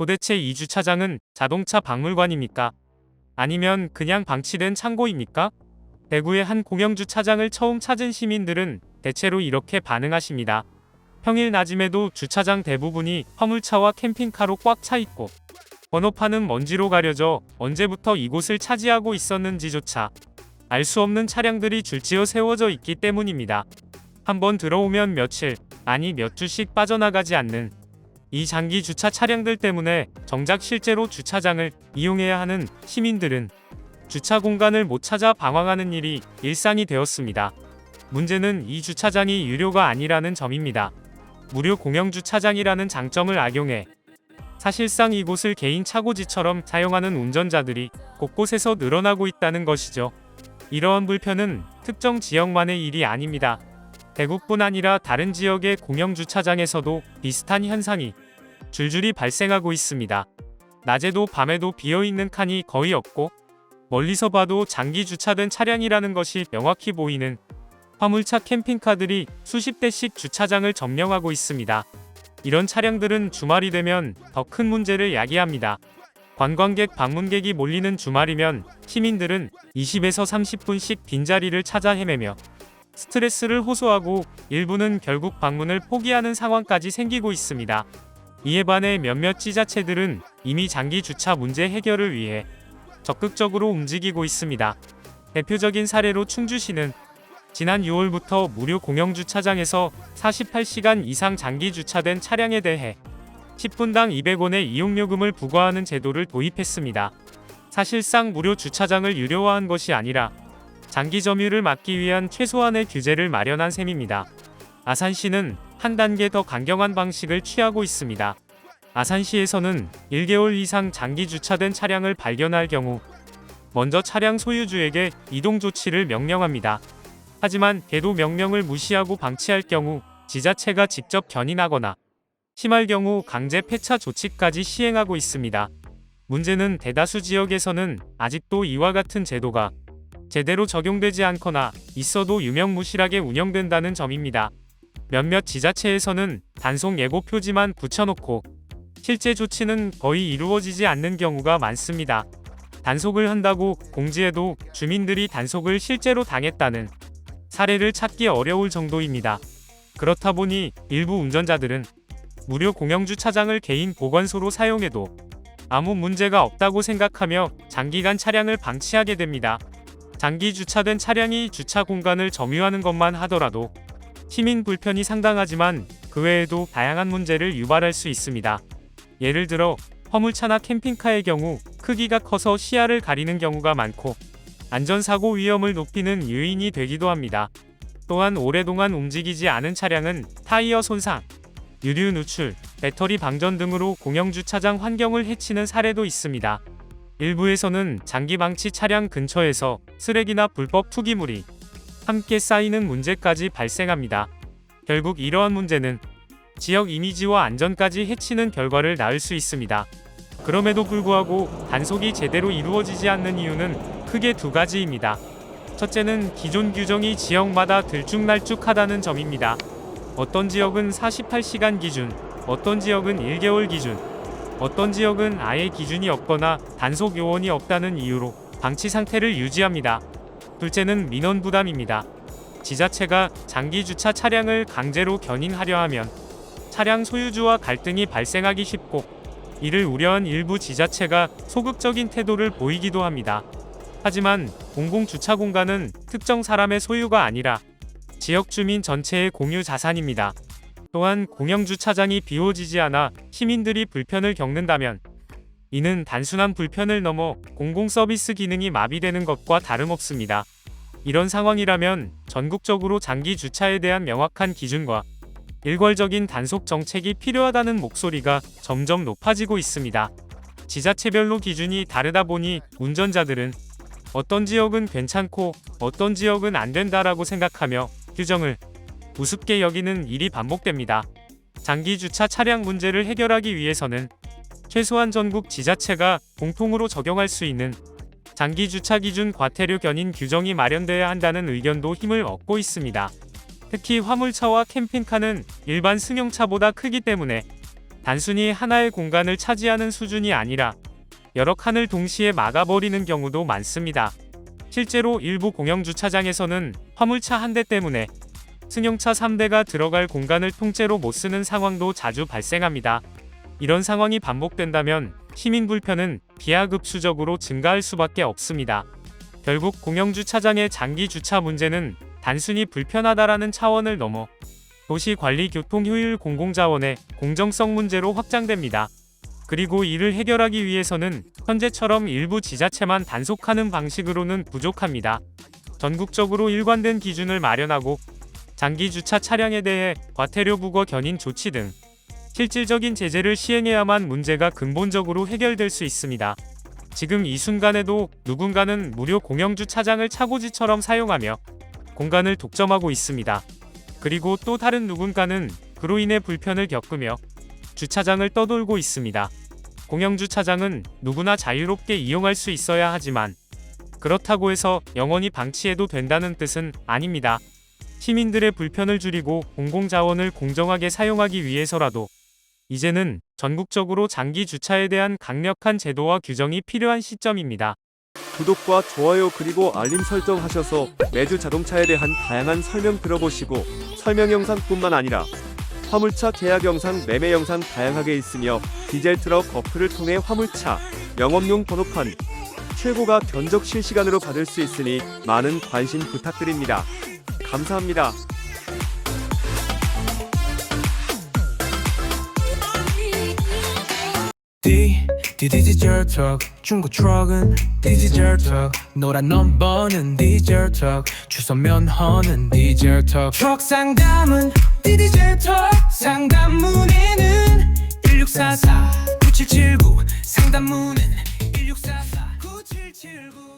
도대체 이 주차장은 자동차 박물관입니까? 아니면 그냥 방치된 창고입니까? 대구의 한 공영 주차장을 처음 찾은 시민들은 대체로 이렇게 반응하십니다. 평일 낮임에도 주차장 대부분이 화물차와 캠핑카로 꽉 차 있고 번호판은 먼지로 가려져 언제부터 이곳을 차지하고 있었는지조차 알 수 없는 차량들이 줄지어 세워져 있기 때문입니다. 한번 들어오면 며칠, 아니 몇 주씩 빠져나가지 않는 이 장기 주차 차량들 때문에 정작 실제로 주차장을 이용해야 하는 시민들은 주차 공간을 못 찾아 방황하는 일이 일상이 되었습니다. 문제는 이 주차장이 유료가 아니라는 점입니다. 무료 공영 주차장이라는 장점을 악용해 사실상 이곳을 개인 차고지처럼 사용하는 운전자들이 곳곳에서 늘어나고 있다는 것이죠. 이러한 불편은 특정 지역만의 일이 아닙니다. 대구뿐 아니라 다른 지역의 공영 주차장에서도 비슷한 현상이 줄줄이 발생하고 있습니다. 낮에도 밤에도 비어있는 칸이 거의 없고 멀리서 봐도 장기 주차된 차량이라는 것이 명확히 보이는 화물차 캠핑카들이 수십 대씩 주차장을 점령하고 있습니다. 이런 차량들은 주말이 되면 더 큰 문제를 야기합니다. 관광객, 방문객이 몰리는 주말이면 시민들은 20에서 30분씩 빈자리를 찾아 헤매며 스트레스를 호소하고 일부는 결국 방문을 포기하는 상황까지 생기고 있습니다. 이에 반해 몇몇 지자체들은 이미 장기 주차 문제 해결을 위해 적극적으로 움직이고 있습니다. 대표적인 사례로 충주시는 지난 6월부터 무료 공영 주차장에서 48시간 이상 장기 주차된 차량에 대해 10분당 200원의 이용요금을 부과하는 제도를 도입했습니다. 사실상 무료 주차장을 유료화한 것이 아니라 장기 점유를 막기 위한 최소한의 규제를 마련한 셈입니다. 아산시는 한 단계 더 강경한 방식을 취하고 있습니다. 아산시에서는 1개월 이상 장기 주차된 차량을 발견할 경우 먼저 차량 소유주에게 이동 조치를 명령합니다. 하지만 걔도 명령을 무시하고 방치할 경우 지자체가 직접 견인하거나 심할 경우 강제 폐차 조치까지 시행하고 있습니다. 문제는 대다수 지역에서는 아직도 이와 같은 제도가 제대로 적용되지 않거나 있어도 유명무실하게 운영된다는 점입니다. 몇몇 지자체에서는 단속 예고 표지만 붙여놓고 실제 조치는 거의 이루어지지 않는 경우가 많습니다. 단속을 한다고 공지해도 주민들이 단속을 실제로 당했다는 사례를 찾기 어려울 정도입니다. 그렇다 보니 일부 운전자들은 무료 공영주차장을 개인 보관소로 사용해도 아무 문제가 없다고 생각하며 장기간 차량을 방치하게 됩니다. 장기 주차된 차량이 주차 공간을 점유하는 것만 하더라도 시민 불편이 상당하지만 그 외에도 다양한 문제를 유발할 수 있습니다. 예를 들어 화물차나 캠핑카의 경우 크기가 커서 시야를 가리는 경우가 많고 안전사고 위험을 높이는 요인이 되기도 합니다. 또한 오랫동안 움직이지 않은 차량은 타이어 손상, 유류 누출, 배터리 방전 등으로 공영주차장 환경을 해치는 사례도 있습니다. 일부에서는 장기 방치 차량 근처에서 쓰레기나 불법 투기물이 함께 쌓이는 문제까지 발생합니다. 결국 이러한 문제는 지역 이미지와 안전까지 해치는 결과를 낳을 수 있습니다. 그럼에도 불구하고 단속이 제대로 이루어지지 않는 이유는 크게 두 가지입니다. 첫째는 기존 규정이 지역마다 들쭉날쭉하다는 점입니다. 어떤 지역은 48시간 기준, 어떤 지역은 1개월 기준, 어떤 지역은 아예 기준이 없거나 단속 요원이 없다는 이유로 방치 상태를 유지합니다. 둘째는 민원 부담입니다. 지자체가 장기 주차 차량을 강제로 견인하려 하면 차량 소유주와 갈등이 발생하기 쉽고 이를 우려한 일부 지자체가 소극적인 태도를 보이기도 합니다. 하지만 공공주차 공간은 특정 사람의 소유가 아니라 지역 주민 전체의 공유 자산입니다. 또한 공영주차장이 비워지지 않아 시민들이 불편을 겪는다면 이는 단순한 불편을 넘어 공공서비스 기능이 마비되는 것과 다름없습니다. 이런 상황이라면 전국적으로 장기 주차에 대한 명확한 기준과 일괄적인 단속 정책이 필요하다는 목소리가 점점 높아지고 있습니다. 지자체별로 기준이 다르다 보니 운전자들은 어떤 지역은 괜찮고 어떤 지역은 안 된다라고 생각하며 규정을 우습게 여기는 일이 반복됩니다. 장기 주차 차량 문제를 해결하기 위해서는 최소한 전국 지자체가 공통으로 적용할 수 있는 장기 주차 기준 과태료 견인 규정이 마련돼야 한다는 의견도 힘을 얻고 있습니다. 특히 화물차와 캠핑카는 일반 승용차보다 크기 때문에 단순히 하나의 공간을 차지하는 수준이 아니라 여러 칸을 동시에 막아버리는 경우도 많습니다. 실제로 일부 공영주차장에서는 화물차 한 대 때문에 승용차 3대가 들어갈 공간을 통째로 못 쓰는 상황도 자주 발생합니다. 이런 상황이 반복된다면 시민 불편은 기하급수적으로 증가할 수밖에 없습니다. 결국 공영주차장의 장기 주차 문제는 단순히 불편하다라는 차원을 넘어 도시관리 교통 효율 공공자원의 공정성 문제로 확장됩니다. 그리고 이를 해결하기 위해서는 현재처럼 일부 지자체만 단속하는 방식으로는 부족합니다. 전국적으로 일관된 기준을 마련하고 장기 주차 차량에 대해 과태료 부과 견인 조치 등 실질적인 제재를 시행해야만 문제가 근본적으로 해결될 수 있습니다. 지금 이 순간에도 누군가는 무료 공영주차장을 차고지처럼 사용하며 공간을 독점하고 있습니다. 그리고 또 다른 누군가는 그로 인해 불편을 겪으며 주차장을 떠돌고 있습니다. 공영주차장은 누구나 자유롭게 이용할 수 있어야 하지만 그렇다고 해서 영원히 방치해도 된다는 뜻은 아닙니다. 시민들의 불편을 줄이고 공공자원을 공정하게 사용하기 위해서라도 이제는 전국적으로 장기 주차에 대한 강력한 제도와 규정이 필요한 시점입니다. 구독과 좋아요 그리고 알림 설정하셔서 매주 자동차에 대한 다양한 설명 들어보시고 설명 영상뿐만 아니라 화물차 계약 영상, 매매 영상 다양하게 있으며 디젤 트럭 어플을 통해 화물차 영업용 번호판 최고가 견적 실시간으로 받을 수 있으니 많은 관심 부탁드립니다. 감사합니다. 디젤 트럭 중고 트럭은 디젤 트럭 노란 넘버는 디젤 트럭 주소 면허는 디젤 트럭 상담은 디젤 트럭 상담 문의는 1644 9779 상담 문의는 1644 9779